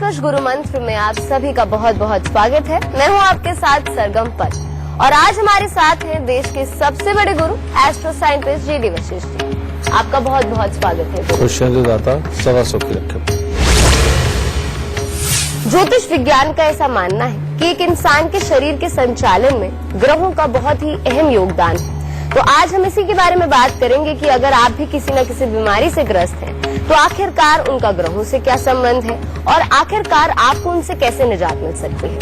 वर्ष गुरु मंत्र में आप सभी का बहुत बहुत स्वागत है। मैं हूं आपके साथ सरगम पर और आज हमारे साथ हैं देश के सबसे बड़े गुरु astro scientist G D Vashishtha ji. आपका बहुत बहुत स्वागत है। खुशियां दाता सदा सुखी रखे। ज्योतिष विज्ञान का ऐसा मानना है कि एक इंसान के शरीर के संचालन में ग्रहों का बहुत ही अहम योगदान है। तो आज हम इसी के बारे में बात करेंगे कि अगर आप भी किसी न किसी बीमारी से ग्रस्त हैं, तो आखिरकार उनका ग्रहों से क्या संबंध है और आखिरकार आपको उनसे कैसे निजात मिल सकती है।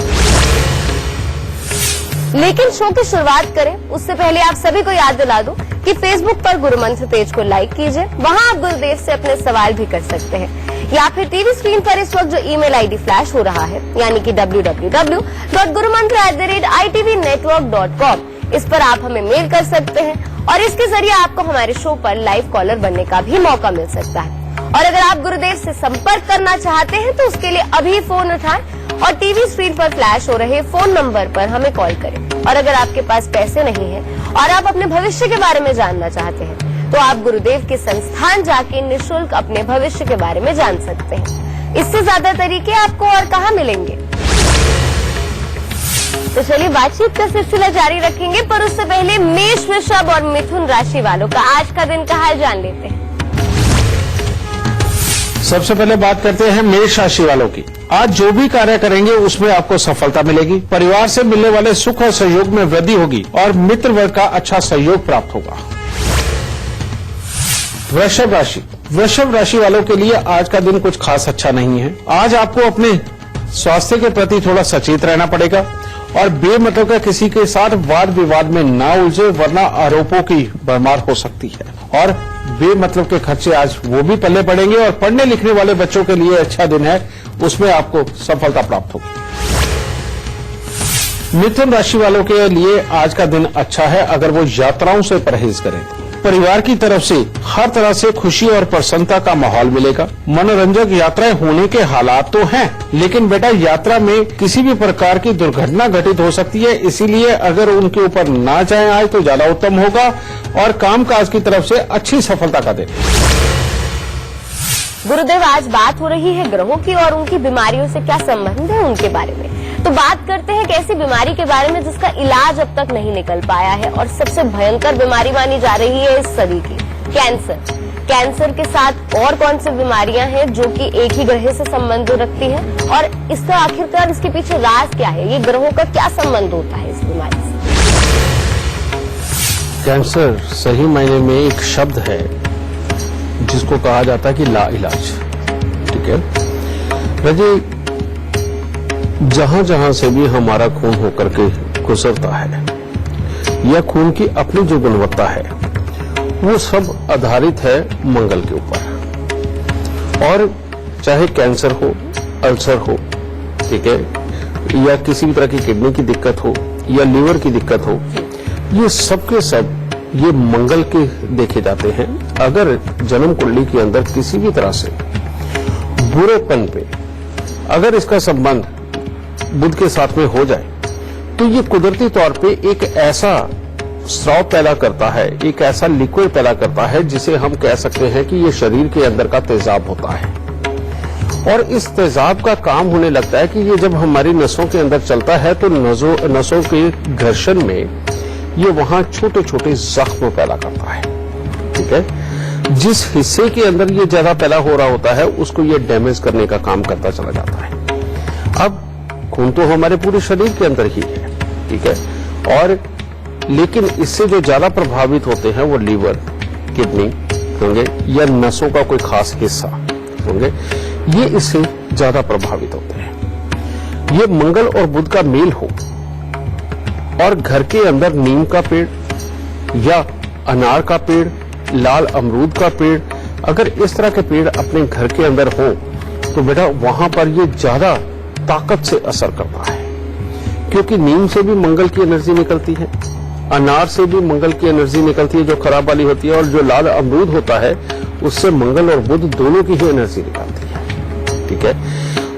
लेकिन शो की शुरुआत करें उससे पहले आप सभी को याद दिला दूं कि फेसबुक पर गुरु मंत्र पेज को लाइक कीजिए। वहां आप गुरुदेव से अपने सवाल भी कर सकते हैं या फिर टीवी स्क्रीन पर इस वक्त जो ईमेल आईडी फ्लैश हो रहा है यानी कि www.gurumantra@itvnetwork.com इस पर आप हमें मेल कर सकते हैं और इसके जरिए आपको हमारे शो पर लाइव कॉलर बनने का भी मौका मिल सकता है। और अगर आप गुरुदेव से संपर्क करना चाहते हैं तो उसके लिए अभी फोन उठाएं और टीवी स्क्रीन पर फ्लैश हो रहे फोन नंबर पर हमें कॉल करें। और अगर आपके पास पैसे नहीं है और आप अपने भविष्य के बारे में जानना चाहते हैं तो आप गुरुदेव के संस्थान जाके निःशुल्क अपने भविष्य के बारे में जान सकते हैं। इससे ज्यादा तरीके आपको और कहाँ मिलेंगे। तो चलिए बातचीत का सिलसिला जारी रखेंगे, पर उससे पहले मेष, वृषभ और मिथुन राशि वालों का आज का दिन का हाल जान लेते हैं। सबसे पहले बात करते हैं मेष राशि वालों की। आज जो भी कार्य करेंगे उसमें आपको सफलता मिलेगी। परिवार से मिलने वाले सुख और सहयोग में वृद्धि होगी और मित्र वर्ग का अच्छा सहयोग प्राप्त होगा। वृषभ राशि वालों के लिए आज का दिन कुछ खास अच्छा नहीं है। आज आपको अपने स्वास्थ्य के प्रति थोड़ा सचेत रहना पड़ेगा और बेमतलब का किसी के साथ वाद विवाद में ना उलझे, वरना आरोपों की भरमार हो सकती है और बेमतलब के खर्चे आज वो भी पल्ले पड़ेंगे। और पढ़ने लिखने वाले बच्चों के लिए अच्छा दिन है, उसमें आपको सफलता प्राप्त होगी। मिथुन राशि वालों के लिए आज का दिन अच्छा है अगर वो यात्राओं से परहेज करें। परिवार की तरफ से हर तरह से खुशी और प्रसन्नता का माहौल मिलेगा। मनोरंजक यात्राएं होने के हालात तो हैं, लेकिन बेटा यात्रा में किसी भी प्रकार की दुर्घटना घटित हो सकती है, इसीलिए अगर उनके ऊपर ना जाएं आज तो ज्यादा उत्तम होगा। और कामकाज की तरफ से अच्छी सफलता का दिन। गुरुदेव, आज बात हो रही है ग्रहों की और उनकी बीमारियों से क्या संबंध है उनके बारे में। तो बात करते हैं एक ऐसी बीमारी के बारे में जिसका इलाज अब तक नहीं निकल पाया है और सबसे भयंकर बीमारी मानी जा रही है इस सदी की, कैंसर। कैंसर के साथ और कौन सी बीमारियां हैं जो कि एक ही ग्रह से संबंध रखती हैं और इसका आखिरकार इसके पीछे राज क्या है, ये ग्रहों का क्या संबंध होता है इस बीमारी से। कैंसर सही मायने में एक शब्द है जिसको कहा जाता है कि लाइलाज। ठीक है रजी, जहां जहां से भी हमारा खून होकर के गुजरता है या खून की अपनी जो गुणवत्ता है वो सब आधारित है मंगल के ऊपर। और चाहे कैंसर हो, अल्सर हो, ठीक है, या किसी भी तरह की किडनी की दिक्कत हो या लीवर की दिक्कत हो, ये सब के सब ये मंगल के देखे जाते हैं। अगर जन्म कुंडली के अंदर किसी भी तरह से बुरेपन पे अगर इसका संबंध बुध के साथ में हो जाए तो ये कुदरती तौर पे एक ऐसा स्राव पैदा करता है, एक ऐसा लिक्विड पैदा करता है जिसे हम कह सकते हैं कि ये शरीर के अंदर का तेजाब होता है। और इस तेजाब का काम होने लगता है कि ये जब हमारी नसों के अंदर चलता है तो नसों के घर्षण में ये वहां छोटे छोटे जख्म पैदा करता है। ठीक है, जिस हिस्से के अंदर ये ज्यादा पैदा हो रहा होता है उसको ये डैमेज करने का काम करता चला जाता है। अब खून तो हमारे पूरे शरीर के अंदर ही है, ठीक है, और लेकिन इससे जो ज्यादा प्रभावित होते हैं वो लीवर, किडनी होंगे या नसों का कोई खास हिस्सा होंगे, ये इससे ज्यादा प्रभावित होते हैं। ये मंगल और बुध का मेल हो और घर के अंदर नीम का पेड़ या अनार का पेड़, लाल अमरूद का पेड़, अगर इस तरह के पेड़ अपने घर के अंदर हो तो बेटा वहां पर ये ज्यादा ताकत से असर करता है, क्योंकि नीम से भी मंगल की एनर्जी निकलती है, अनार से भी मंगल की एनर्जी निकलती है जो खराब वाली होती है, और जो लाल अमरूद होता है उससे मंगल और बुध दोनों की ही एनर्जी निकलती है। ठीक है,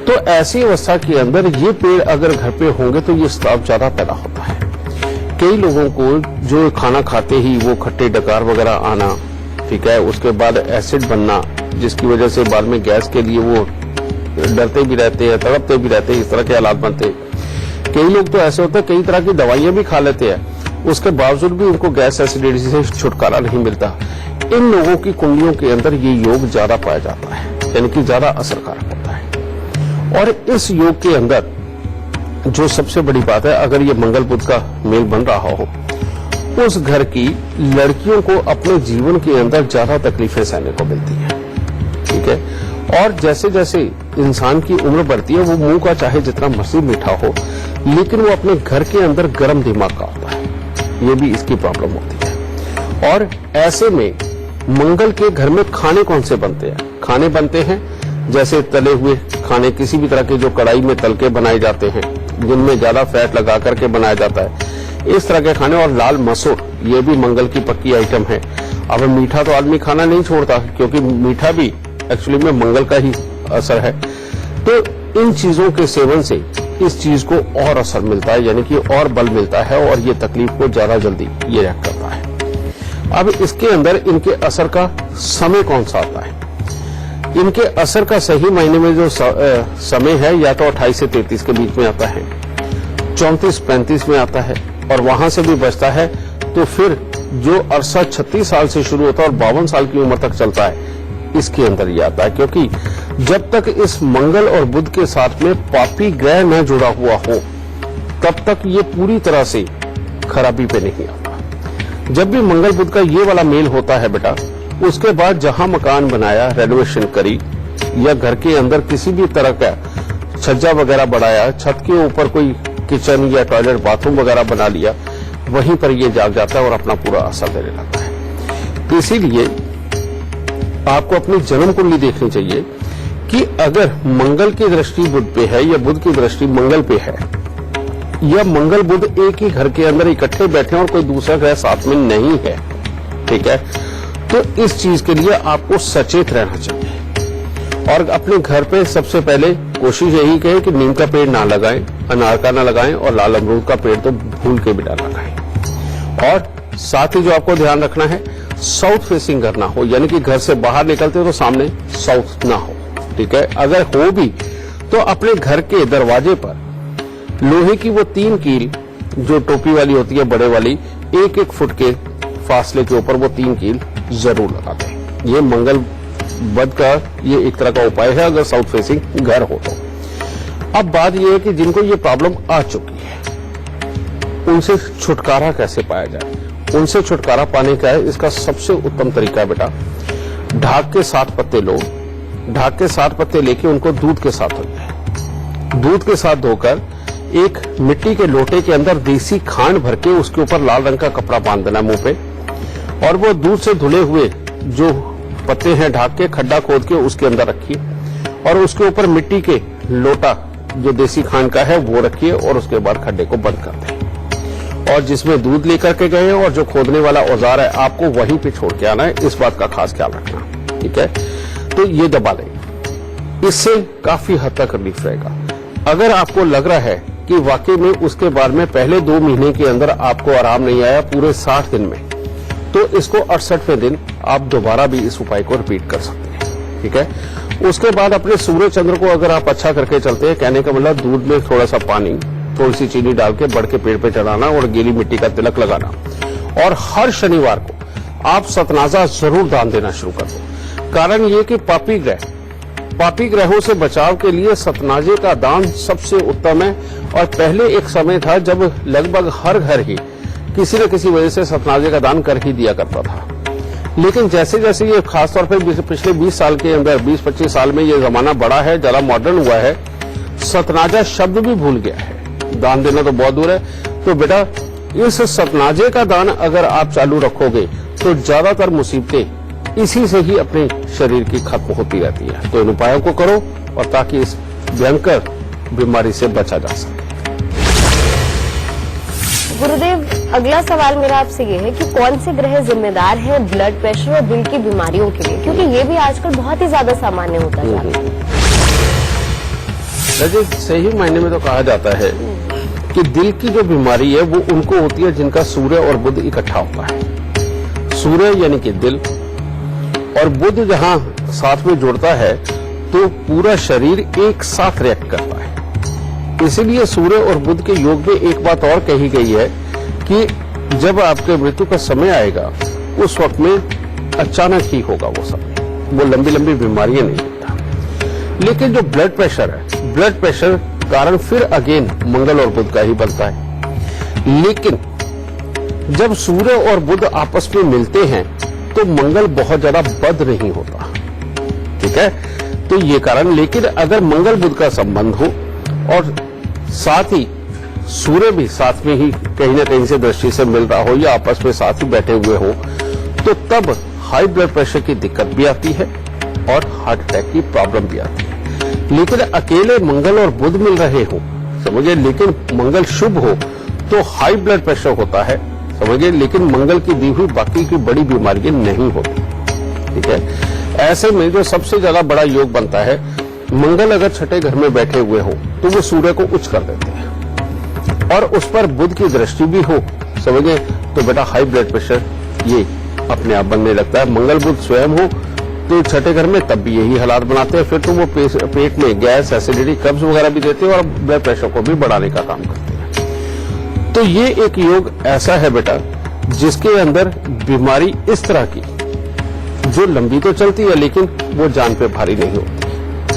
तो ऐसी अवस्था के अंदर ये पेड़ अगर घर पे होंगे तो ये स्राव ज्यादा पैदा होता है। कई लोगों को जो खाना खाते ही वो खट्टे डकार वगैरह आना, ठीक है, उसके बाद एसिड बनना जिसकी वजह से बाद में गैस के लिए वो डरते भी रहते हैं, तड़पते भी रहते हैं, इस तरह के हालात बनते हैं। कई लोग तो ऐसे होते हैं, कई तरह की दवाइयां भी खा लेते हैं, उसके बावजूद भी उनको गैस एसिडिटी से छुटकारा नहीं मिलता। इन लोगों की कुंडलियों के अंदर ये योग ज्यादा पाया जाता है, यानी कि ज्यादा असरकारक होता है। और इस योग के अंदर जो सबसे बड़ी बात है, अगर ये मंगल बुध का मेल बन रहा हो, उस घर की लड़कियों को अपने जीवन के अंदर ज्यादा तकलीफें सहने को मिलती है। ठीक है। और जैसे जैसे इंसान की उम्र बढ़ती है, वो मुंह का चाहे जितना मर्जी मीठा हो, लेकिन वो अपने घर के अंदर गर्म दिमाग का होता है, ये भी इसकी प्रॉब्लम होती है। और ऐसे में मंगल के घर में खाने कौन से बनते हैं? खाने बनते हैं जैसे तले हुए खाने, किसी भी तरह के जो कढ़ाई में तल के बनाए जाते हैं, जिनमें ज्यादा फैट लगा करके बनाया जाता है, इस तरह के खाने। और लाल मसूर, ये भी मंगल की पक्की आइटम है। अब मीठा तो आदमी खाना नहीं छोड़ता, क्योंकि मीठा भी एक्चुअली में मंगल का ही असर है। तो इन चीजों के सेवन से इस चीज को और असर मिलता है, यानी कि और बल मिलता है, और ये तकलीफ को ज्यादा जल्दी ये रिएक्ट करता है। अब इसके अंदर इनके असर का समय कौन सा आता है? इनके असर का सही महीने में जो समय है, या तो 28 से 33 के बीच में आता है, 34-35 में आता है, और वहां से भी बचता है तो फिर जो अरसा 36 साल से शुरू होता है और 52 साल की उम्र तक चलता है, इसके अंदर ये आता है। क्योंकि जब तक इस मंगल और बुध के साथ में पापी ग्रह न जुड़ा हुआ हो, तब तक ये पूरी तरह से खराबी पे नहीं आता। जब भी मंगल बुध का ये वाला मेल होता है बेटा, उसके बाद जहां मकान बनाया, रेनोवेशन करी, या घर के अंदर किसी भी तरह का छज्जा वगैरह बढ़ाया, छत के ऊपर कोई किचन या टॉयलेट बाथरूम वगैरह बना लिया, वहीं पर ये जाग जाता है और अपना पूरा असर देने लगता है। तो इसीलिए आपको अपनी जन्म कुंडली देखनी चाहिए कि अगर मंगल की दृष्टि बुध पे है या बुध की दृष्टि मंगल पे है, या मंगल बुध एक ही घर के अंदर इकट्ठे बैठे हैं और कोई दूसरा ग्रह साथ में नहीं है, ठीक है, तो इस चीज के लिए आपको सचेत रहना चाहिए। और अपने घर पे सबसे पहले कोशिश यही करें कि नीम का पेड़ ना लगाएं, अनार का ना लगाएं, और लाल अमरूद का पेड़ तो भूल के भी ना लगाएं। और साथ ही जो आपको ध्यान रखना है, साउथ फेसिंग घर ना हो, यानी कि घर से बाहर निकलते हो तो सामने साउथ ना हो। ठीक है। अगर हो भी तो अपने घर के दरवाजे पर लोहे की वो 3 कील जो टोपी वाली होती है, बड़े वाली, 1-1 फुट के फासले के ऊपर वो 3 कील जरूर लगा दें। ये मंगल बुध का ये एक तरह का उपाय है, अगर साउथ फेसिंग घर हो तो। अब बात ये है कि जिनको ये प्रॉब्लम आ चुकी है, उनसे छुटकारा कैसे पाया जाए? उनसे छुटकारा पाने का है, इसका सबसे उत्तम तरीका बेटा, ढाक के 7 पत्ते लो। ढाक के 7 पत्ते लेके उनको दूध के साथ धो जाए। दूध के साथ धोकर एक मिट्टी के लोटे के अंदर देसी खांड भर के उसके ऊपर लाल रंग का कपड़ा बांध देना मुंह पे, और वो दूध से धुले हुए जो पत्ते हैं ढाक के खड्डा खोद के उसके अंदर रखिए, और उसके ऊपर मिट्टी के लोटा जो देसी खांड का है वो रखिए, और उसके बाद खड्डे को बंद कर दें। और जिसमें दूध लेकर के गए और जो खोदने वाला औजार है, आपको वहीं पे छोड़ के आना है, इस बात का खास ख्याल रखना। ठीक है। तो ये दबा लें, इससे काफी हद तक रिलीफ रहेगा। अगर आपको लग रहा है कि वाकई में उसके बाद में पहले 2 महीने के अंदर आपको आराम नहीं आया पूरे 60 दिन में, तो इसको 68वें दिन आप दोबारा भी इस उपाय को रिपीट कर सकते हैं। ठीक है। उसके बाद अपने सूर्य चंद्र को अगर आप अच्छा करके चलते हैं, कहने का मतलब दूध में थोड़ा सा पानी, थोड़ी सी चीनी डाल के बढ़ के पेड़ पे चढ़ाना और गीली मिट्टी का तिलक लगाना, और हर शनिवार को आप सतनाजा जरूर दान देना शुरू कर दो। कारण ये कि पापी ग्रहों से बचाव के लिए सतनाजे का दान सबसे उत्तम है। और पहले एक समय था जब लगभग हर घर ही किसी न किसी वजह से सतनाजे का दान कर ही दिया करता था, लेकिन जैसे जैसे ये खासतौर पर पिछले 20 साल के अंदर, 20-25 साल में ये जमाना बड़ा है, ज्यादा मॉडर्न हुआ है, सतनाजा शब्द भी भूल गया है, दान देना तो बहुत दूर है। तो बेटा इस सतनाजे का दान अगर आप चालू रखोगे तो ज्यादातर मुसीबतें इसी से ही अपने शरीर की खत्म होती रहती है। तो इन उपायों को करो, और ताकि इस भयंकर बीमारी से बचा जा सके। गुरुदेव, अगला सवाल मेरा आपसे ये है कि कौन से ग्रह जिम्मेदार हैं ब्लड प्रेशर और दिल की बीमारियों के लिए, क्योंकि ये भी आजकल बहुत ही ज्यादा सामान्य होता जा रहा है। सही मायने में तो कहा जाता है कि दिल की जो बीमारी है वो उनको होती है जिनका सूर्य और बुध इकट्ठा होता है। सूर्य यानी कि दिल, और बुध जहां साथ में जुड़ता है तो पूरा शरीर एक साथ रिएक्ट करता है। इसीलिए सूर्य और बुध के योग में एक बात और कही गई है कि जब आपके मृत्यु का समय आएगा उस वक्त में अचानक ही होगा वो समय, वो लंबी लंबी बीमारियां नहीं होता। लेकिन जो ब्लड प्रेशर है, ब्लड प्रेशर कारण फिर अगेन मंगल और बुध का ही बनता है। लेकिन जब सूर्य और बुध आपस में मिलते हैं तो मंगल बहुत ज्यादा बद नहीं होता, ठीक है। तो ये कारण, लेकिन अगर मंगल बुध का संबंध हो और साथ ही सूर्य भी साथ में ही कहीं ना कहीं से दृष्टि से मिल रहा हो या आपस में साथ ही बैठे हुए हो, तो तब हाई ब्लड प्रेशर की दिक्कत भी आती है और हार्ट अटैक की प्रॉब्लम भी आती है। लेकिन अकेले मंगल और बुध मिल रहे हो, समझिए, लेकिन मंगल शुभ हो तो हाई ब्लड प्रेशर होता है, समझिए, लेकिन मंगल की दी हुई बाकी की बड़ी बीमारियां नहीं होती, ठीक है। ऐसे में जो सबसे ज्यादा बड़ा योग बनता है, मंगल अगर छठे घर में बैठे हुए हो तो वो सूर्य को उच्च कर देते हैं और उस पर बुध की दृष्टि भी हो, समझे, तो बेटा हाई ब्लड प्रेशर ये अपने आप बनने लगता है। मंगल बुध स्वयं हो तो छठे घर में तब भी यही हालात बनाते हैं, फिर तो वो पेट में गैस, एसिडिटी, कब्ज वगैरह भी देते हैं और ब्लड प्रेशर को भी बढ़ाने का काम करते हैं। तो ये एक योग ऐसा है बेटा जिसके अंदर बीमारी इस तरह की जो लंबी तो चलती है लेकिन वो जान पे भारी नहीं होती,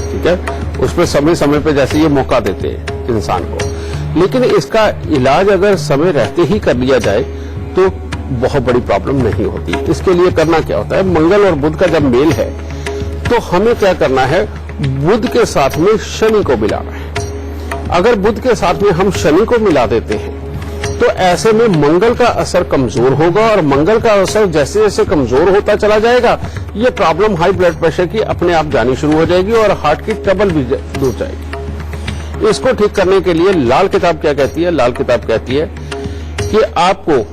ठीक है। उसमें समय समय पे जैसे ये मौका देते हैं इंसान को, लेकिन इसका इलाज अगर समय रहते ही कर लिया जाए तो बहुत बड़ी प्रॉब्लम नहीं होती। इसके लिए करना क्या होता है, मंगल और बुध का जब मेल है तो हमें क्या करना है, बुध के साथ में शनि को मिलाना है। अगर बुध के साथ में हम शनि को मिला देते हैं तो ऐसे में मंगल का असर कमजोर होगा और मंगल का असर जैसे जैसे कमजोर होता चला जाएगा, ये प्रॉब्लम हाई ब्लड प्रेशर की अपने आप जानी शुरू हो जाएगी और हार्ट की ट्रबल भी दूर जाएगी। इसको ठीक करने के लिए लाल किताब क्या कहती है, लाल किताब कहती है कि आपको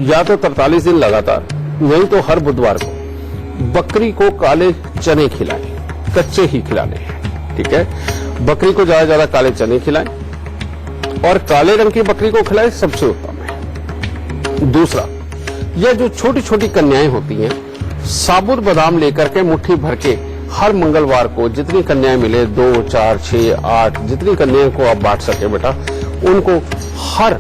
या तो 43 दिन लगातार, नहीं तो हर बुधवार को बकरी को काले चने खिलाएं, कच्चे ही खिलाने हैं, ठीक है। बकरी को ज्यादा काले चने खिलाएं और काले रंग की बकरी को खिलाएं, सबसे उत्तम है। दूसरा, यह जो छोटी छोटी कन्याएं होती हैं, साबुत बादाम लेकर के मुट्ठी भर के हर मंगलवार को जितनी कन्याएं मिले, 2, 4, 6, 8, जितनी कन्याओं को आप बांट सके बेटा, उनको हर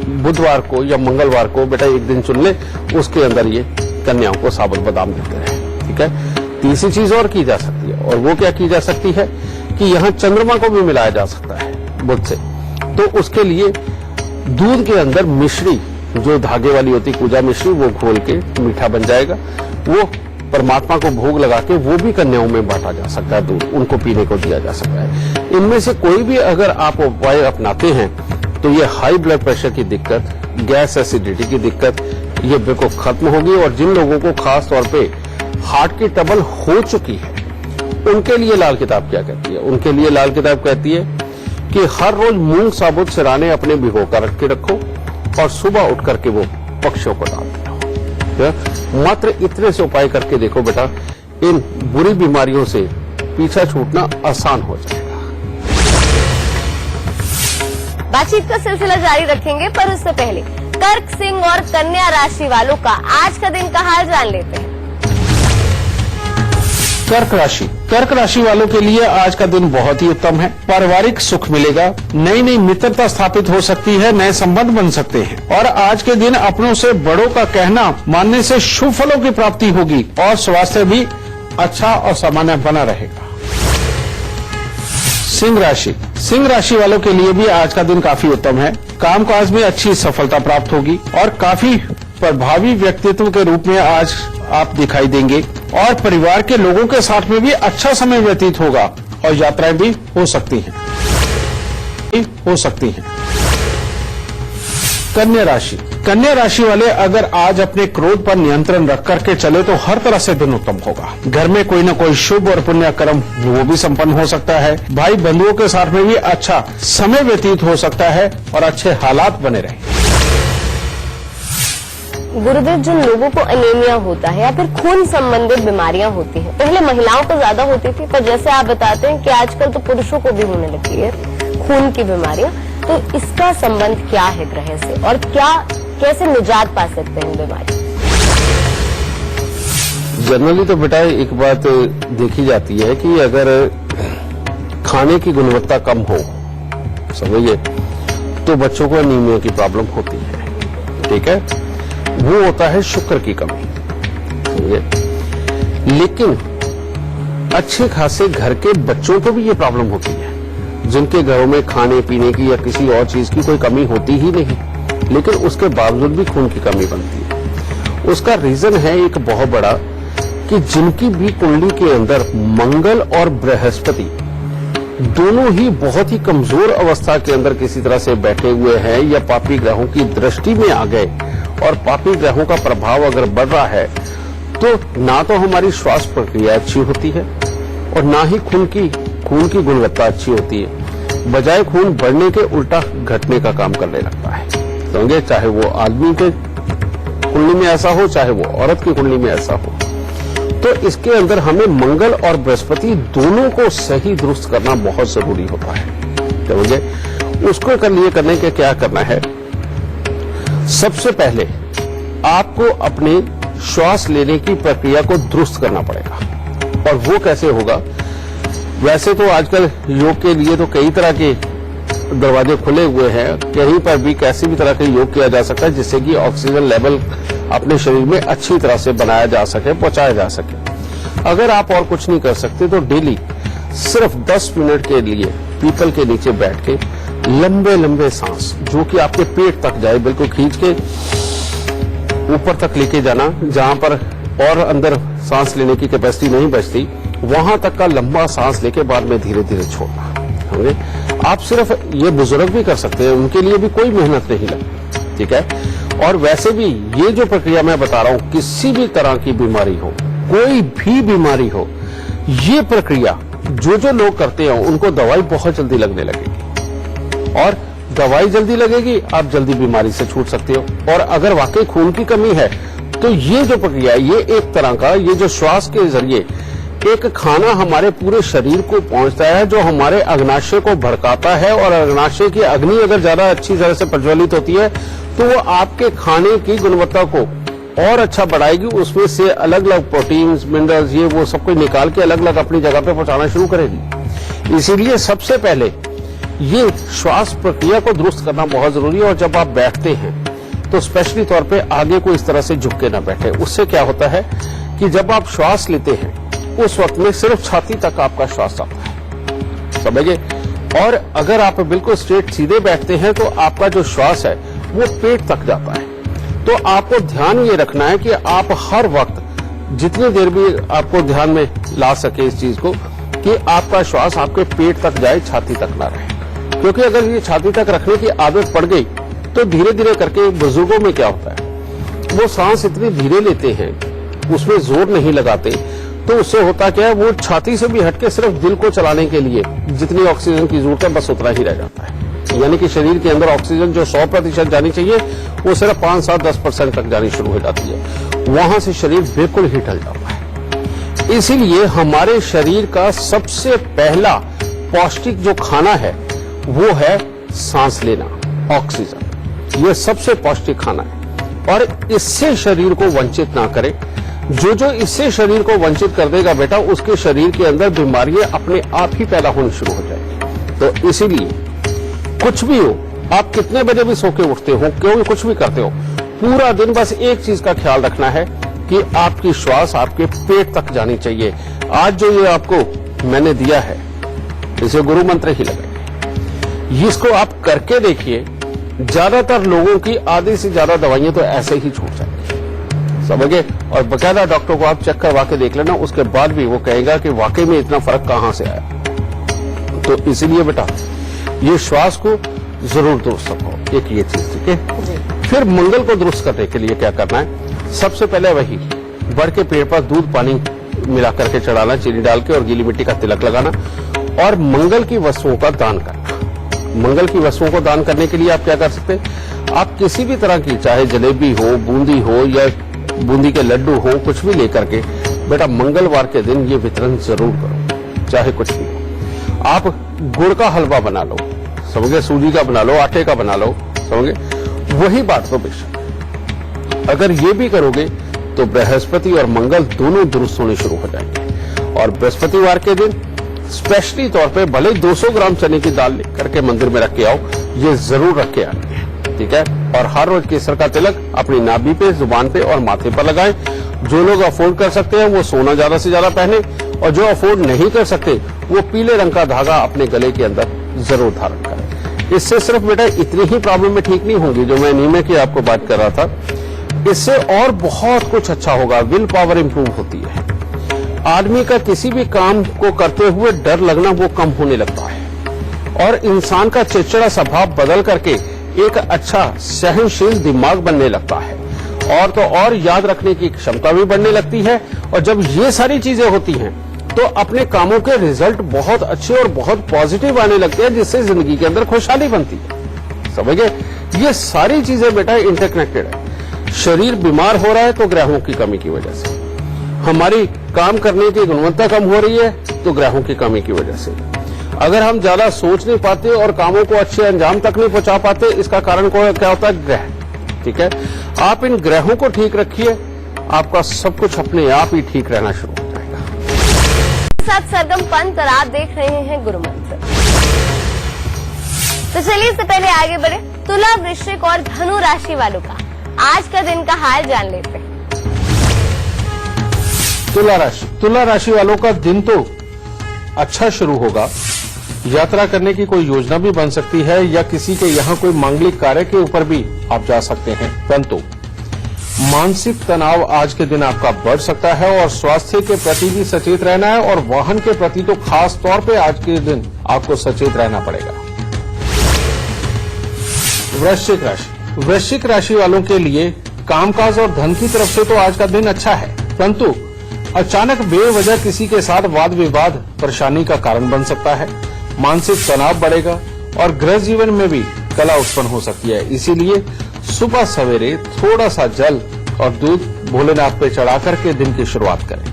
बुधवार को या मंगलवार को बेटा एक दिन चुन ले, उसके अंदर ये कन्याओं को साबुत बादाम देते रहे, ठीक है। तीसरी चीज और की जा सकती है, और वो क्या की जा सकती है कि यहाँ चंद्रमा को भी मिलाया जा सकता है बुध से। तो उसके लिए दूध के अंदर मिश्री, जो धागे वाली होती पूजा मिश्री, वो घोल के मीठा बन जाएगा, वो परमात्मा को भोग लगा के वो भी कन्याओं में बांटा जा सकता है, दूध उनको पीने को दिया जा सकता है। इनमें से कोई भी अगर आप उपाय अपनाते हैं तो ये हाई ब्लड प्रेशर की दिक्कत, गैस एसिडिटी की दिक्कत, ये बिल्कुल खत्म होगी। और जिन लोगों को खास तौर पे हार्ट की ट्रबल हो चुकी है, उनके लिए लाल किताब क्या कहती है, उनके लिए लाल किताब कहती है कि हर रोज मूंग साबुत सिराने अपने भिगो कर रख के रखो और सुबह उठ करके वो पक्षियों को डाल दो। मात्र इतने से उपाय करके देखो बेटा, इन बुरी बीमारियों से पीछा छूटना आसान हो जाएगा। बातचीत का सिलसिला जारी रखेंगे, पर उससे पहले कर्क, सिंह और कन्या राशि वालों का आज का दिन का हाल जान लेते हैं। कर्क राशि वालों के लिए आज का दिन बहुत ही उत्तम है। पारिवारिक सुख मिलेगा, नई नई मित्रता स्थापित हो सकती है, नए संबंध बन सकते हैं और आज के दिन अपनों से बड़ों का कहना मानने से शुभ फलों की प्राप्ति होगी और स्वास्थ्य भी अच्छा और सामान्य बना रहेगा। सिंह राशि वालों के लिए भी आज का दिन काफी उत्तम है। कामकाज में अच्छी सफलता प्राप्त होगी और काफी प्रभावी व्यक्तित्व के रूप में आज आप दिखाई देंगे और परिवार के लोगों के साथ में भी अच्छा समय व्यतीत होगा और यात्राएं भी हो सकती हैं। कन्या राशि वाले अगर आज अपने क्रोध पर नियंत्रण रख करके चले तो हर तरह से दिन उत्तम होगा। घर में कोई न कोई शुभ और पुण्य कर्म वो भी संपन्न हो सकता है। भाई बंधुओं के साथ में भी अच्छा समय व्यतीत हो सकता है और अच्छे हालात बने रहे। गुरुदेव, जिन लोगों को एनीमिया होता है या फिर खून संबंधित बीमारियां होती हैं, पहले महिलाओं को ज्यादा होती थी, पर जैसे आप बताते हैं कि आजकल तो पुरुषों को भी होने लगी है खून की बीमारियां, तो इसका संबंध क्या है ग्रह से और कैसे निजात पा सकते हैं बीमारी? जनरली तो बेटा एक बात देखी जाती है कि अगर खाने की गुणवत्ता कम हो, समझिए, तो बच्चों को एनीमिया की प्रॉब्लम होती है। ठीक है, वो होता है शुक्र की कमी, समझिए। लेकिन अच्छे खासे घर के बच्चों को भी ये प्रॉब्लम होती है, जिनके घरों में खाने पीने की या किसी और चीज की कोई कमी होती ही नहीं, लेकिन उसके बावजूद भी खून की कमी बनती है। उसका रीजन है एक बहुत बड़ा कि जिनकी भी कुंडली के अंदर मंगल और बृहस्पति दोनों ही बहुत ही कमजोर अवस्था के अंदर किसी तरह से बैठे हुए हैं या पापी ग्रहों की दृष्टि में आ गए और पापी ग्रहों का प्रभाव अगर बढ़ रहा है, तो ना तो हमारी श्वास प्रक्रिया अच्छी होती है और ना ही खून की गुणवत्ता अच्छी होती है। बजाय खून बढ़ने के उल्टा घटने का काम करने लगता है, समझे। चाहे वो आदमी के कुंडली में ऐसा हो, चाहे वो औरत की कुंडली में ऐसा हो। तो इसके अंदर हमें मंगल और बृहस्पति दोनों को सही दुरुस्त करना बहुत जरूरी होता है, समझे। उसको करने के क्या करना है, सबसे पहले आपको अपने श्वास लेने की प्रक्रिया को दुरुस्त करना पड़ेगा। और वो कैसे होगा, वैसे तो आजकल योग के लिए तो कई तरह के दरवाजे खुले हुए हैं, कहीं पर भी कैसी भी तरह का योग किया जा सकता है जिससे कि ऑक्सीजन लेवल अपने शरीर में अच्छी तरह से बनाया जा सके, पहुंचाया जा सके। अगर आप और कुछ नहीं कर सकते तो डेली सिर्फ 10 मिनट के लिए पीपल के नीचे बैठ के लंबे लंबे सांस, जो कि आपके पेट तक जाए, बिल्कुल खींच के ऊपर तक लेके जाना, जहां पर और अंदर सांस लेने की कैपेसिटी नहीं बचती, वहां तक का लंबा सांस लेके बाद में धीरे धीरे छोड़ना। समझे। आप सिर्फ ये बुजुर्ग भी कर सकते हैं, उनके लिए भी कोई मेहनत नहीं लगती, ठीक है। और वैसे भी ये जो प्रक्रिया मैं बता रहा हूं, किसी भी तरह की बीमारी हो, कोई भी बीमारी हो, ये प्रक्रिया जो लोग करते हैं उनको दवाई बहुत जल्दी लगने लगेगी, और दवाई जल्दी लगेगी, आप जल्दी बीमारी से छूट सकते हो। और अगर वाकई खून की कमी है तो ये जो प्रक्रिया है, ये एक तरह का, ये जो श्वास के जरिए एक खाना हमारे पूरे शरीर को पहुंचता है, जो हमारे अग्नाशय को भड़काता है। और अग्नाशय की अग्नि अगर ज्यादा अच्छी तरह से प्रज्वलित होती है तो वो आपके खाने की गुणवत्ता को और अच्छा बढ़ाएगी। उसमें से अलग अलग प्रोटीन्स, मिनरल्स, ये वो सब कुछ निकाल के अलग अलग अपनी जगह पे पहुंचाना शुरू करेगी। इसीलिए सबसे पहले ये श्वास प्रक्रिया को दुरुस्त करना बहुत जरूरी है। और जब आप बैठते हैं तो स्पेशली तौर पे आगे को इस तरह से झुक के ना बैठे। उससे क्या होता है कि जब आप श्वास लेते हैं उस वक्त में सिर्फ छाती तक आपका श्वास आता है, समझे। और अगर आप बिल्कुल स्ट्रेट सीधे बैठते हैं तो आपका जो श्वास है वो पेट तक जाता है। तो आपको ध्यान ये रखना है कि आप हर वक्त जितनी देर भी आपको ध्यान में ला सके इस चीज को, कि आपका श्वास आपके पेट तक जाए, छाती तक ना रहे। क्योंकि अगर ये छाती तक रखने की आदत पड़ गई तो धीरे धीरे करके बुजुर्गों में क्या होता है, वो सांस इतनी धीरे लेते हैं, उसमें जोर नहीं लगाते, तो उससे होता क्या है, वो छाती से भी हटके सिर्फ दिल को चलाने के लिए जितनी ऑक्सीजन की जरूरत है बस उतना ही रह जाता है। यानी कि शरीर के अंदर ऑक्सीजन जो 100% जानी चाहिए वो सिर्फ 5-7-10% तक जानी शुरू हो जाती है। वहां से शरीर बिल्कुल ही ढल जाता है। इसीलिए हमारे शरीर का सबसे पहला पौष्टिक जो खाना है वो है सांस लेना, ऑक्सीजन। ये सबसे पौष्टिक खाना है और इससे शरीर को वंचित ना करें। जो इससे शरीर को वंचित कर देगा बेटा, उसके शरीर के अंदर बीमारियां अपने आप ही पैदा होनी शुरू हो जाएगी। तो इसीलिए कुछ भी हो, आप कितने बजे भी सो के उठते हो, क्यों भी कुछ भी करते हो, पूरा दिन बस एक चीज का ख्याल रखना है कि आपकी श्वास आपके पेट तक जानी चाहिए। आज जो ये आपको मैंने दिया है इसे गुरु मंत्र ही लगाइए, इसको आप करके देखिए। ज्यादातर लोगों की आधी से ज्यादा दवाइयां तो ऐसे ही छूट जाएंगी, समझे। और बकायदा डॉक्टर को आप चेक करवा के देख लेना, उसके बाद भी वो कहेगा कि वाकई में इतना फर्क कहां से आया। तो इसीलिए बेटा ये श्वास को जरूर दुरुस्त रखो, एक ये चीज, ठीक है। फिर मंगल को दुरुस्त करने के लिए क्या करना है, सबसे पहले वही बढ़ के पेड़ पर दूध पानी मिला करके चढ़ाना, चीनी डाल के, और गीली मिट्टी का तिलक लगाना, और मंगल की वस्तुओं का दान करना। मंगल की वस्तुओं को दान करने के लिए आप क्या कर सकते हैं, आप किसी भी तरह की, चाहे जलेबी हो, बूंदी हो, या बूंदी के लड्डू हो, कुछ भी लेकर के बेटा मंगलवार के दिन ये वितरण जरूर करो, चाहे कुछ भी हो। आप गुड़ का हलवा बना लो, समझे, सूजी का बना लो, आटे का बना लो, समझे, वही बात को बेशक अगर ये भी करोगे तो बृहस्पति और मंगल दोनों दुरुस्त होने शुरू हो जाएंगे। और बृहस्पतिवार के दिन स्पेशली तौर पे भले 200 ग्राम चने की दाल लेकर के मंदिर में रख के आओ, ये जरूर रख के आनी है, ठीक है। और हर रोज केसर का तिलक अपनी नाभि पे, जुबान पे और माथे पर लगाएं। जो लोग अफोर्ड कर सकते हैं वो सोना ज्यादा से ज्यादा पहने, और जो अफोर्ड नहीं कर सकते वो पीले रंग का धागा अपने गले के अंदर जरूर धारण करें। इससे सिर्फ बेटा इतनी ही प्रॉब्लम में ठीक नहीं होंगी जो मैं एनीमिया की आपको बात कर रहा था, इससे और बहुत कुछ अच्छा होगा। विल पावर इंप्रूव होती है, आदमी का किसी भी काम को करते हुए डर लगना वो कम होने लगता है, और इंसान का चिड़चिड़ा स्वभाव बदल करके एक अच्छा सहनशील दिमाग बनने लगता है, और तो और याद रखने की क्षमता भी बढ़ने लगती है। और जब ये सारी चीजें होती हैं तो अपने कामों के रिजल्ट बहुत अच्छे और बहुत पॉजिटिव आने लगते हैं, जिससे जिंदगी के अंदर खुशहाली बनती है। समझ गए? ये सारी चीजें बेटा इंटरकनेक्टेड है। शरीर बीमार हो रहा है तो ग्रहों की कमी की वजह से, हमारी काम करने की गुणवत्ता कम हो रही है तो ग्रहों की कमी की वजह से, अगर हम ज्यादा सोच नहीं पाते और कामों को अच्छे अंजाम तक नहीं पहुंचा पाते, इसका कारण क्या होता है? ग्रह, ठीक है। आप इन ग्रहों को ठीक रखिए, आपका सब कुछ अपने आप ही ठीक रहना शुरू हो जाएगा। साथ सरगम पंत और आप देख रहे हैं गुरु मंत्र। तो चलिए इससे पहले आगे बढ़े, तुला, वृश्चिक और धनु राशि वालों का आज का दिन का हाल जान लेते हैं। तुला राशि वालों का दिन तो अच्छा शुरू होगा। यात्रा करने की कोई योजना भी बन सकती है, या किसी के यहाँ कोई मांगलिक कार्य के ऊपर भी आप जा सकते हैं। परंतु मानसिक तनाव आज के दिन आपका बढ़ सकता है, और स्वास्थ्य के प्रति भी सचेत रहना है, और वाहन के प्रति तो खास तौर पे आज के दिन आपको सचेत रहना पड़ेगा। वृश्चिक राशि वालों के लिए कामकाज और धन की तरफ से तो आज का दिन अच्छा है, परंतु अचानक बेवजह किसी के साथ वाद विवाद परेशानी का कारण बन सकता है। मानसिक तनाव बढ़ेगा और गृह जीवन में भी कला उत्पन्न हो सकती है। इसीलिए सुबह सवेरे थोड़ा सा जल और दूध भोलेनाथ पे चढ़ा करके दिन की शुरुआत करें।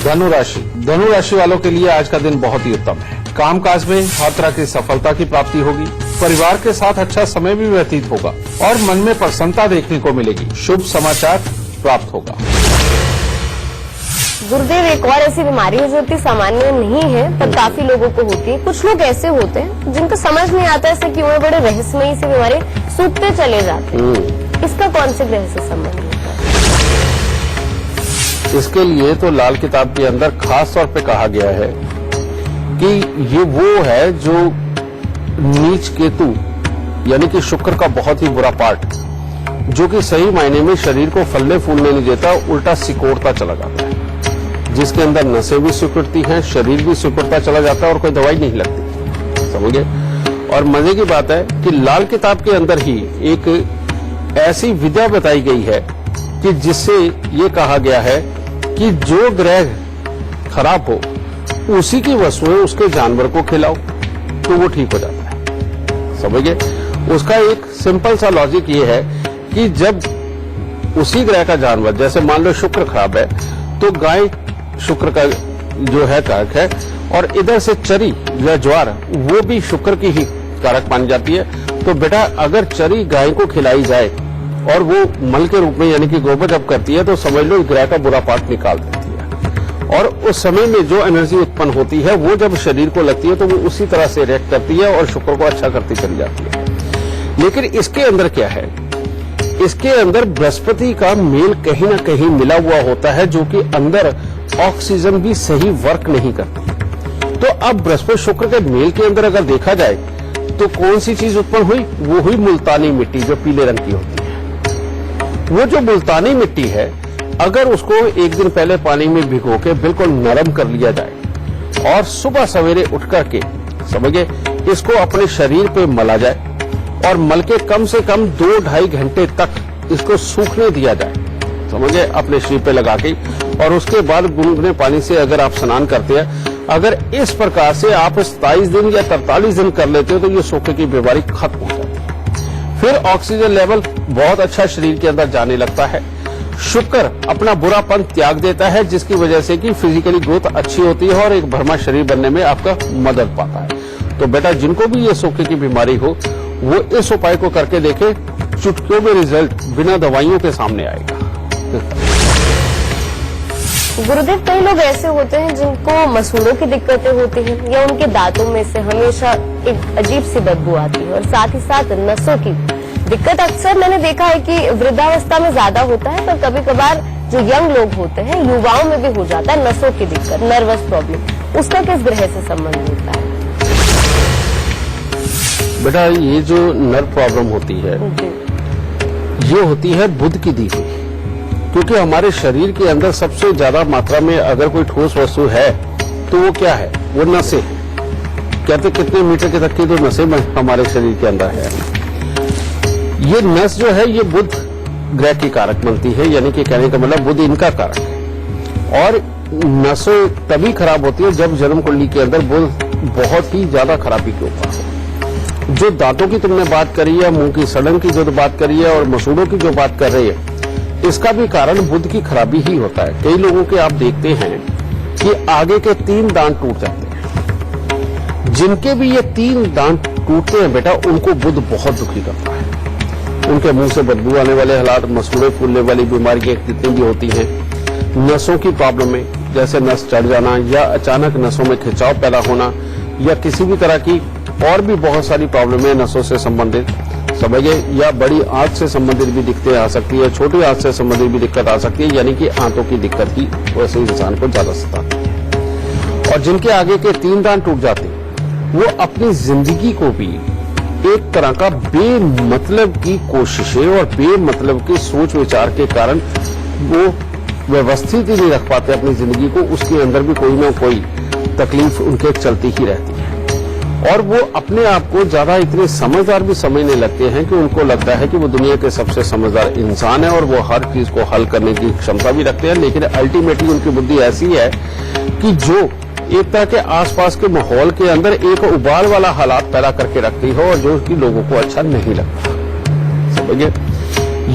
धनु राशि वालों के लिए आज का दिन बहुत ही उत्तम है। कामकाज में हर तरह की सफलता की प्राप्ति होगी, परिवार के साथ अच्छा समय भी व्यतीत होगा और मन में प्रसन्नता देखने को मिलेगी। शुभ समाचार प्राप्त होगा। गुरुदेव, एक और ऐसी बीमारी है जो इतनी सामान्य नहीं है पर काफी लोगों को होती है। कुछ लोग ऐसे होते हैं जिनको समझ नहीं आता ऐसे क्यों है, बड़े रहस्यमयी से बीमारी सूखते चले जाते हैं। इसका कौन से ग्रह से संबंध होता है? इसके लिए तो लाल किताब के अंदर खास तौर पे कहा गया है कि ये वो है जो नीच केतु यानी कि शुक्र का बहुत ही बुरा पार्ट, जो कि सही मायने में शरीर को फलने फूलने नहीं देता, उल्टा सिकोड़ता चला जाता है, जिसके अंदर नसें भी सिकुड़ती हैं, शरीर भी सिकुड़ता चला जाता है और कोई दवाई नहीं लगती। समझे? और मजे की बात है कि लाल किताब के अंदर ही एक ऐसी विद्या बताई गई है कि जिससे ये कहा गया है कि जो ग्रह खराब हो उसी की वस्तुएं उसके जानवर को खिलाओ तो वो ठीक हो जाता है। समझे? उसका एक सिंपल सा लॉजिक ये है कि जब उसी ग्रह का जानवर, जैसे मान लो शुक्र खराब है तो गाय शुक्र का जो है कारक है, और इधर से चरी या ज्वार वो भी शुक्र की ही कारक मानी जाती है। तो बेटा अगर चरी गाय को खिलाई जाए और वो मल के रूप में यानी कि गोबर जब करती है तो समझ लो ग्रह का बुरा पार्ट निकाल देती है, और उस समय में जो एनर्जी उत्पन्न होती है वो जब शरीर को लगती है तो वो उसी तरह से रिएक्ट करती है और शुक्र को अच्छा करती चली जाती है। लेकिन इसके अंदर क्या है? इसके अंदर बृहस्पति का मेल कहीं ना कहीं मिला हुआ होता है, जो कि अंदर ऑक्सीजन भी सही वर्क नहीं करती। तो अब बृहस्पति शुक्र के मेल के अंदर अगर देखा जाए तो कौन सी चीज उत्पन्न हुई? वो हुई मुल्तानी मिट्टी, जो पीले रंग की होती है। वो जो मुल्तानी मिट्टी है, अगर उसको एक दिन पहले पानी में भिगो के बिल्कुल नरम कर लिया जाए और सुबह सवेरे उठ करके समझे इसको अपने शरीर पे मला जाए और मल के कम से कम 2-2.5 घंटे तक इसको सूखने दिया जाए, समझे, अपने शरीर पे लगा के, और उसके बाद गुनगुने पानी से अगर आप स्नान करते हैं, अगर इस प्रकार से आप 27 दिन या 43 दिन कर लेते हो तो ये सूखे की बीमारी खत्म हो जाती है। फिर ऑक्सीजन लेवल बहुत अच्छा शरीर के अंदर जाने लगता है। शुक्र अपना बुरापन त्याग देता है, जिसकी वजह से कि फिजिकली ग्रोथ अच्छी होती है और एक भरमा शरीर बनने में आपका मदद पाता है। तो बेटा जिनको भी ये सूखे की बीमारी हो वो इस उपाय को करके देखें, चुटकियों में रिजल्ट बिना दवाइयों के सामने आएगा। गुरुदेव, कई लोग ऐसे होते हैं जिनको मसूड़ों की दिक्कतें होती हैं या उनके दांतों में से हमेशा एक अजीब सी बदबू आती है, और साथ ही साथ नसों की दिक्कत अक्सर मैंने देखा है कि वृद्धावस्था में ज्यादा होता है, पर कभी कभार जो यंग लोग होते हैं, युवाओं में भी हो जाता है नसों की दिक्कत, नर्वस प्रॉब्लम। उसका किस ग्रह से संबंध होता है? बेटा, ये जो नर्व प्रॉब्लम होती है ये होती है बुध की दी हुई, क्योंकि हमारे शरीर के अंदर सबसे ज्यादा मात्रा में अगर कोई ठोस वस्तु है तो वो क्या है? वो नसें हैं। कहते कितने मीटर के तक की तो नसें हमारे शरीर के अंदर है। ये नस जो है ये बुध ग्रह की कारक बनती है, यानी कि कहने का मतलब बुध इनका कारक है। और नसें तभी खराब होती है जब जन्म कुंडली के अंदर बुध बहुत ही ज्यादा खराबी के ऊपर हो। जो दांतों की तुमने बात करी है, मुंह की सड़न की जो बात करी है और मसूड़ों की जो बात कर रही है, इसका भी कारण बुध की खराबी ही होता है। कई लोगों के आप देखते हैं कि आगे के 3 दांत टूट जाते हैं। जिनके भी ये 3 दांत टूटते हैं बेटा, उनको बुध बहुत दुखी करता है। उनके मुंह से बदबू आने वाले हालात, मसूड़े फूलने वाली बीमारियां जितनी भी होती हैं, नसों की प्रॉब्लम में जैसे नस चढ़ जाना या अचानक नसों में खिंचाव पैदा होना या किसी भी तरह की और भी बहुत सारी प्रॉब्लम है नसों से संबंधित, समझिए, या बड़ी आंत से संबंधित भी दिक्कतें आ सकती है, छोटी आंत से संबंधित भी दिक्कत आ सकती है, यानी कि आंतों की दिक्कत ही वैसे इंसान को ज्यादा सताती है। और जिनके आगे के 3 दांत टूट जाते हैं वो अपनी जिंदगी को भी एक तरह का बेमतलब की कोशिशें और बेमतलब की सोच विचार के कारण वो व्यवस्थित ही नहीं रख पाते अपनी जिंदगी को। उसके अंदर भी कोई ना कोई तकलीफ उनके चलती ही रहती है और वो अपने आप को ज्यादा इतने समझदार भी समझने लगते हैं कि उनको लगता है कि वो दुनिया के सबसे समझदार इंसान है और वो हर चीज को हल करने की क्षमता भी रखते हैं। लेकिन अल्टीमेटली उनकी बुद्धि ऐसी है कि जो एक तरह के आसपास के माहौल के अंदर एक उबाल वाला हालात पैदा करके रखती हो और जो कि लोगों को अच्छा नहीं लगता। समझिए,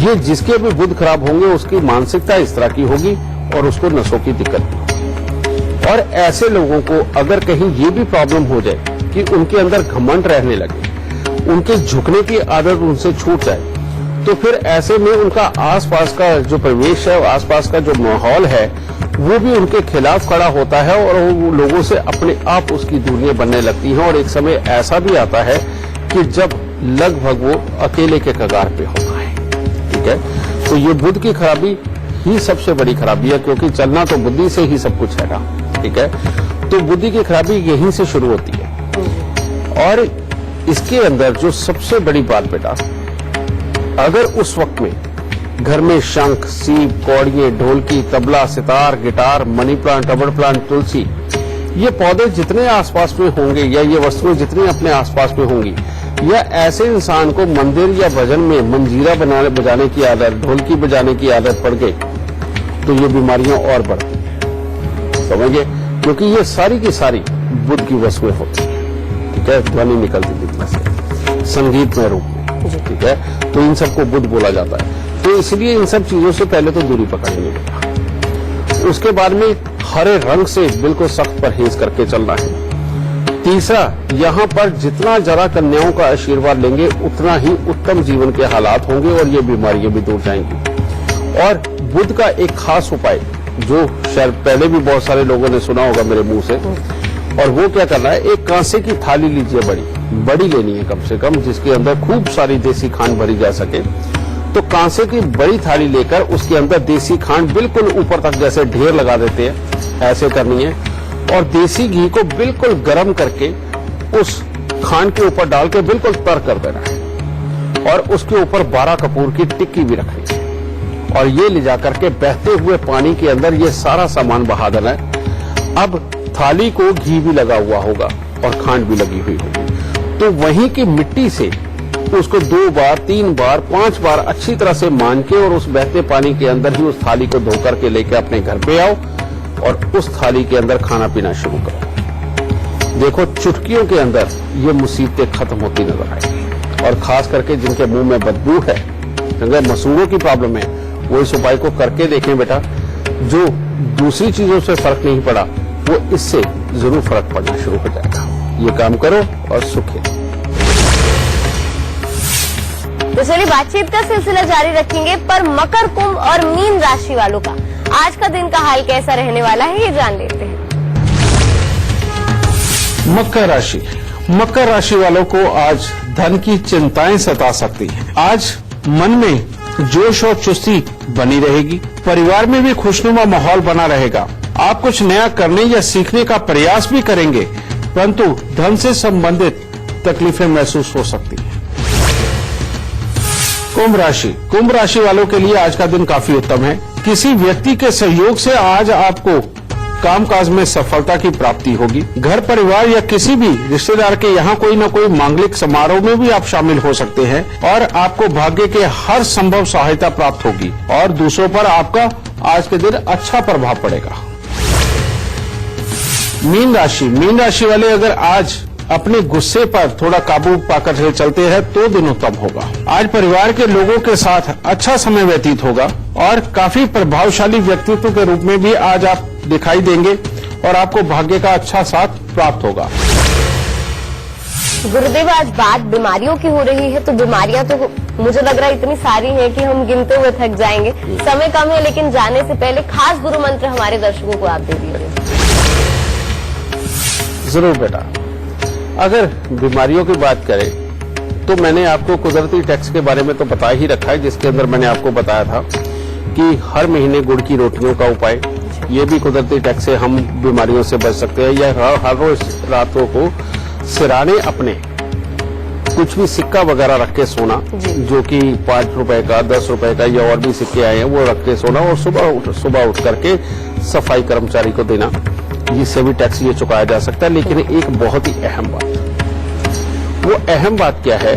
ये जिसके भी बुध खराब होंगे उसकी मानसिकता इस तरह की होगी और उसको नसों की दिक्कत भी। और ऐसे लोगों को अगर कहीं ये भी प्रॉब्लम हो जाए कि उनके अंदर घमंड रहने लगे, उनके झुकने की आदत उनसे छूट जाए, तो फिर ऐसे में उनका आसपास का जो परिवेश है, आसपास का जो माहौल है, वो भी उनके खिलाफ खड़ा होता है और वो लोगों से अपने आप उसकी दूरियां बनने लगती हैं। और एक समय ऐसा भी आता है कि जब लगभग वो अकेले के कगार पे होता है। ठीक है, तो ये बुध की खराबी ही सबसे बड़ी खराबी है, क्योंकि चलना तो बुद्धि से ही सब कुछ है ना। ठीक है, तो बुद्धि की खराबी यहीं से शुरू होती है। और इसके अंदर जो सबसे बड़ी बात बेटा, अगर उस वक्त में घर में शंख, सीप, कौड़ियां, ढोलकी, तबला, सितार, गिटार, मनी प्लांट, रबड़ प्लांट, तुलसी, ये पौधे जितने आसपास में होंगे या ये वस्तुएं जितनी अपने आसपास में होंगी, या ऐसे इंसान को मंदिर या भजन में मंजीरा बजाने की आदत, ढोलकी बजाने की आदत पड़ गई, तो ये बीमारियां और बढ़ती हैं। समझिए, क्योंकि ये सारी की सारी बुध की वस्तुएं होती हैं। ठीक है, ध्वनि निकलती दिखने से, संगीत में रूप में। ठीक है, तो इन सबको बुध बोला जाता है। तो इसलिए इन सब चीजों से पहले तो दूरी पकड़नी है। उसके बाद में हरे रंग से बिल्कुल सख्त परहेज करके चलना है। तीसरा, यहाँ पर जितना जरा कन्याओं का आशीर्वाद लेंगे उतना ही उत्तम जीवन के हालात होंगे और ये बीमारियां भी दूर जाएंगी। और बुध का एक खास उपाय जो शायद पहले भी बहुत सारे लोगों ने सुना होगा मेरे मुंह से, और वो क्या करना है, एक कांसे की थाली लीजिए, बड़ी लेनी है कम से कम, जिसके अंदर खूब सारी देसी खांड भरी जा सके। तो कांसे की बड़ी थाली लेकर उसके अंदर देसी खांड बिल्कुल ऊपर तक जैसे ढेर लगा देते हैं, ऐसे करनी है। और देसी घी को बिल्कुल गर्म करके उस खांड के ऊपर डाल के बिल्कुल तर कर देना है और उसके ऊपर 12 कपूर की टिक्की भी रखनी है। और ये ले जाकर के बहते हुए पानी के अंदर ये सारा सामान बहा देना है। अब थाली को घी भी लगा हुआ होगा और खांड भी लगी हुई होगी, तो वहीं की मिट्टी से उसको 2 बार, 3 बार, 5 बार अच्छी तरह से मान के और उस बहते पानी के अंदर ही उस थाली को धो करके लेके अपने घर पे आओ और उस थाली के अंदर खाना पीना शुरू करो। देखो, चुटकियों के अंदर ये मुसीबतें खत्म होती नजर आएगी। और खास करके जिनके मुंह में बदबू है, अगर मसूड़ों की प्रॉब्लम है, वो इस उपाय को करके देखें बेटा। जो दूसरी चीजों से फर्क नहीं पड़ा, वो इससे जरूर फर्क पड़ना शुरू हो जाएगा। ये काम करो और सुखी। तो चलिए बातचीत का सिलसिला जारी रखेंगे, पर मकर, कुंभ और मीन राशि वालों का आज का दिन का हाल कैसा रहने वाला है, ये जान लेते हैं। मकर राशि वालों को आज धन की चिंताएं सता सकती हैं। आज मन में जोश और चुस्ती बनी रहेगी। परिवार में भी खुशनुमा माहौल बना रहेगा। आप कुछ नया करने या सीखने का प्रयास भी करेंगे, परंतु धन से संबंधित तकलीफें महसूस हो सकती हैं। कुंभ राशि वालों के लिए आज का दिन काफी उत्तम है। किसी व्यक्ति के सहयोग से आज आपको कामकाज में सफलता की प्राप्ति होगी। घर परिवार या किसी भी रिश्तेदार के यहाँ कोई न कोई मांगलिक समारोह में भी आप शामिल हो सकते हैं और आपको भाग्य के हर संभव सहायता प्राप्त होगी और दूसरों पर आपका आज के दिन अच्छा प्रभाव पड़ेगा। मीन राशि वाले अगर आज अपने गुस्से पर थोड़ा काबू पाकर चलते हैं तो दिन उत्तम होगा। आज परिवार के लोगों के साथ अच्छा समय व्यतीत होगा और काफी प्रभावशाली व्यक्तित्व के रूप में भी आज आप दिखाई देंगे और आपको भाग्य का अच्छा साथ प्राप्त होगा। गुरुदेव, आज बात बीमारियों की हो रही है, तो बीमारियां तो मुझे लग रहा है इतनी सारी हैं कि हम गिनते हुए थक जाएंगे। समय कम है, लेकिन जाने से पहले खास गुरु मंत्र हमारे दर्शकों को आप दे दीजिए। जरूर बेटा, अगर बीमारियों की बात करें तो मैंने आपको कुदरती टैक्स के बारे में तो बता ही रखा है, जिसके अंदर मैंने आपको बताया था कि हर महीने गुड़ की रोटियों का उपाय, ये भी कुदरती टैक्स से हम बीमारियों से बच सकते हैं। या हर रोज रातों को सिराने अपने कुछ भी सिक्का वगैरह रख के सोना, जो कि 5 रुपए का, 10 रुपए का या और भी सिक्के आए हैं वो रख के सोना और सुबह उठ करके सफाई कर्मचारी को देना, जिससे भी टैक्स ये चुकाया जा सकता है। लेकिन एक बहुत ही अहम बात, वो अहम बात क्या है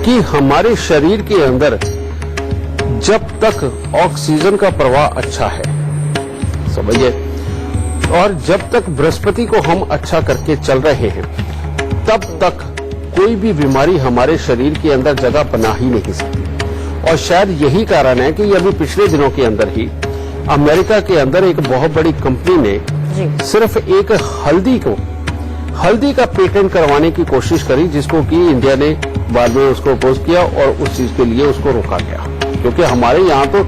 कि हमारे शरीर के अंदर जब तक ऑक्सीजन का प्रवाह अच्छा है, समझिए, और जब तक बृहस्पति को हम अच्छा करके चल रहे हैं, तब तक कोई भी बीमारी हमारे शरीर के अंदर जगह बना ही नहीं सकती। और शायद यही कारण है कि अभी पिछले दिनों के अंदर ही अमेरिका के अंदर एक बहुत बड़ी कंपनी ने सिर्फ एक हल्दी का पेटेंट करवाने की कोशिश करी, जिसको कि इंडिया ने बाद में उसको अपोज किया और उस चीज के लिए उसको रोका गया, क्योंकि हमारे यहाँ तो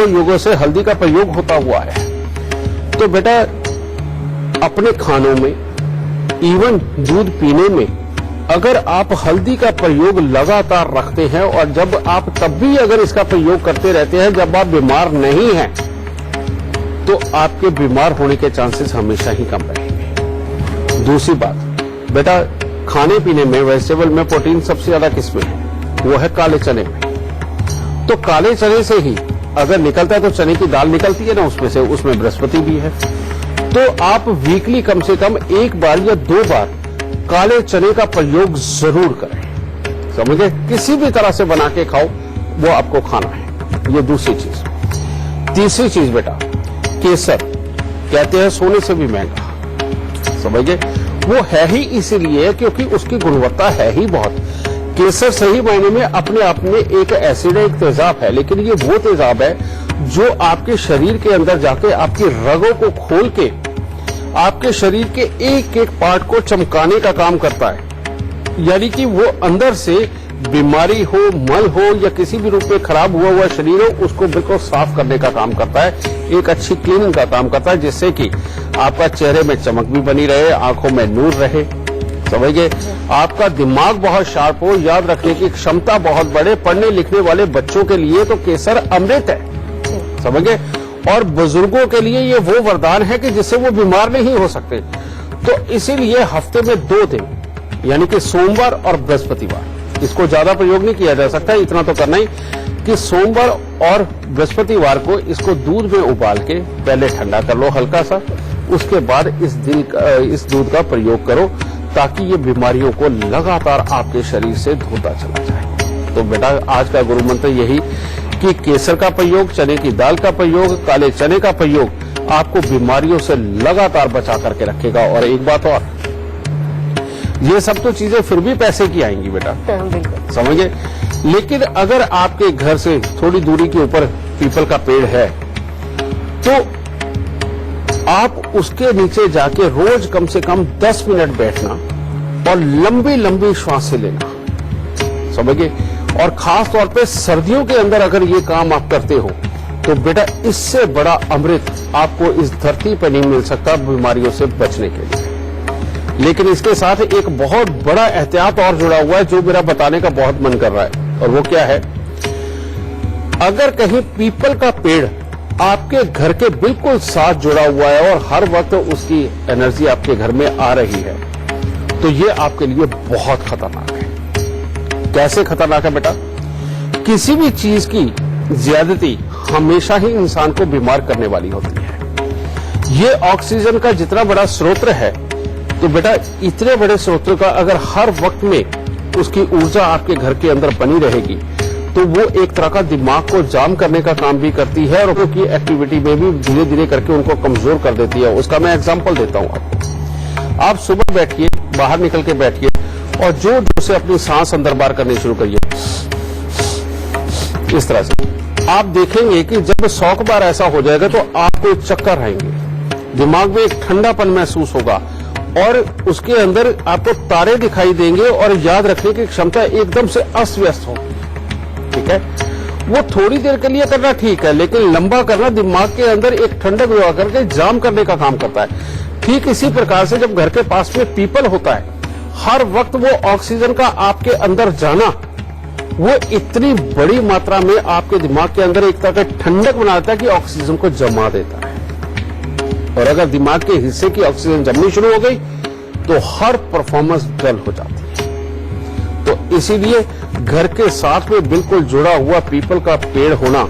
युगों से हल्दी का प्रयोग होता हुआ है। तो बेटा, अपने खानों में, इवन दूध पीने में, अगर आप हल्दी का प्रयोग लगातार रखते हैं और जब आप तब भी अगर इसका प्रयोग करते रहते हैं जब आप बीमार नहीं हैं, तो आपके बीमार होने के चांसेस हमेशा ही कम रहेंगे। दूसरी बात बेटा, खाने पीने में, वेजिटेबल में प्रोटीन सबसे ज्यादा किसमें है? वो है काले चने में। तो काले चने से ही अगर निकलता है तो चने की दाल निकलती है ना, उसमें से, उसमें बृहस्पति भी है। तो आप वीकली कम से कम 1 बार या 2 बार काले चने का प्रयोग जरूर करें, समझे? किसी भी तरह से बना के खाओ, वो आपको खाना है। ये दूसरी चीज। तीसरी चीज बेटा, केसर कहते हैं सोने से भी महंगा, समझे? वो है ही इसीलिए क्योंकि उसकी गुणवत्ता है ही बहुत। केसर सही मायने में अपने आप में एक एसिड है, एक तेजाब है, लेकिन ये वो तेजाब है जो आपके शरीर के अंदर जाके आपकी रगों को खोल के आपके शरीर के एक एक पार्ट को चमकाने का काम करता है। यानी कि वो अंदर से बीमारी हो, मल हो या किसी भी रूप में खराब हुआ शरीर हो, उसको बिल्कुल साफ करने का काम करता है, एक अच्छी क्लीनिंग का काम करता है, जिससे कि आपका चेहरे में चमक भी बनी रहे, आंखों में नूर रहे, समझिए, आपका दिमाग बहुत शार्प हो, याद रखने की क्षमता बहुत बढ़े। पढ़ने लिखने वाले बच्चों के लिए तो केसर अमृत है, समझिए, और बुजुर्गों के लिए ये वो वरदान है कि जिससे वो बीमार नहीं हो सकते। तो इसीलिए हफ्ते में 2 दिन, यानी कि सोमवार और बृहस्पतिवार, इसको ज्यादा प्रयोग नहीं किया जा सकता, इतना तो करना ही कि सोमवार और बृहस्पतिवार को इसको दूध में उबाल के पहले ठंडा कर लो हल्का सा, उसके बाद इस दूध का प्रयोग करो, ताकि ये बीमारियों को लगातार आपके शरीर से धोता चला जाए। तो बेटा, आज का गुरु मंत्र यही कि केसर का प्रयोग, चने की दाल का प्रयोग, काले चने का प्रयोग आपको बीमारियों से लगातार बचा करके रखेगा। और एक बात और, ये सब तो चीजें फिर भी पैसे की आएंगी बेटा, समझिए, लेकिन अगर आपके घर से थोड़ी दूरी के ऊपर पीपल का पेड़ है तो आप उसके नीचे जाके रोज कम से कम 10 मिनट बैठना और लंबी लंबी श्वासें लेना, समझिए। और खास तौर पे सर्दियों के अंदर अगर ये काम आप करते हो तो बेटा इससे बड़ा अमृत आपको इस धरती पर नहीं मिल सकता बीमारियों से बचने के लिए। लेकिन इसके साथ एक बहुत बड़ा एहतियात और जुड़ा हुआ है जो मेरा बताने का बहुत मन कर रहा है, और वो क्या है, अगर कहीं पीपल का पेड़ आपके घर के बिल्कुल साथ जुड़ा हुआ है और हर वक्त उसकी एनर्जी आपके घर में आ रही है, तो ये आपके लिए बहुत खतरनाक है। कैसे खतरनाक है बेटा? किसी भी चीज की ज्यादती हमेशा ही इंसान को बीमार करने वाली होती है। ये ऑक्सीजन का जितना बड़ा स्रोत है, तो बेटा इतने बड़े स्रोत का अगर हर वक्त में उसकी ऊर्जा आपके घर के अंदर बनी रहेगी तो वो एक तरह का दिमाग को जाम करने का काम भी करती है और उनकी एक्टिविटी में भी धीरे धीरे करके उनको कमजोर कर देती है। उसका मैं एग्जांपल देता हूं आपको। आप सुबह बैठिए, बाहर निकल के बैठिए और जोर से अपनी सांस अंदर बाहर करनी शुरू करिए, इस तरह से। आप देखेंगे कि जब 100 बार ऐसा हो जाएगा तो आपको चक्कर आएंगे, दिमाग में एक ठंडापन महसूस होगा और उसके अंदर आपको तारे दिखाई देंगे और याद रखने की क्षमता एकदम से अस्त व्यस्त होगी। ठीक है, वो थोड़ी देर के लिए करना ठीक है, लेकिन लंबा करना दिमाग के अंदर एक ठंडक लगा करके जाम करने का काम करता है। ठीक इसी प्रकार से जब घर के पास में पीपल होता है, हर वक्त वो ऑक्सीजन का आपके अंदर जाना, वो इतनी बड़ी मात्रा में आपके दिमाग के अंदर एक तरह का ठंडक बनाता है कि ऑक्सीजन को जमा देता है। और अगर दिमाग के हिस्से की ऑक्सीजन जमनी शुरू हो गई तो हर परफॉर्मेंस डल हो जाती है। तो इसीलिए घर के साथ में बिल्कुल जुड़ा हुआ पीपल का पेड़ होना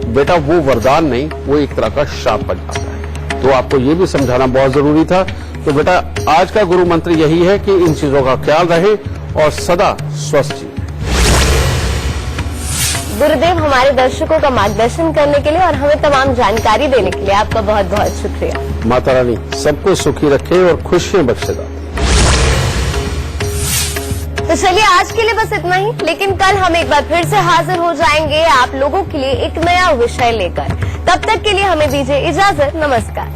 बेटा वो वरदान नहीं, वो एक तरह का शाप बन जाता है। तो आपको ये भी समझाना बहुत जरूरी था। तो बेटा आज का गुरु मंत्र यही है कि इन चीजों का ख्याल रहे और सदा स्वस्थ जिए। गुरुदेव, हमारे दर्शकों का मार्गदर्शन करने के लिए और हमें तमाम जानकारी देने के लिए आपका बहुत बहुत शुक्रिया। माता रानी सबको सुखी रखे और खुशियां बख्शेगा। तो चलिए आज के लिए बस इतना ही, लेकिन कल हम एक बार फिर से हाजिर हो जाएंगे आप लोगों के लिए एक नया विषय लेकर। तब तक के लिए हमें दीजिए इजाजत। नमस्कार।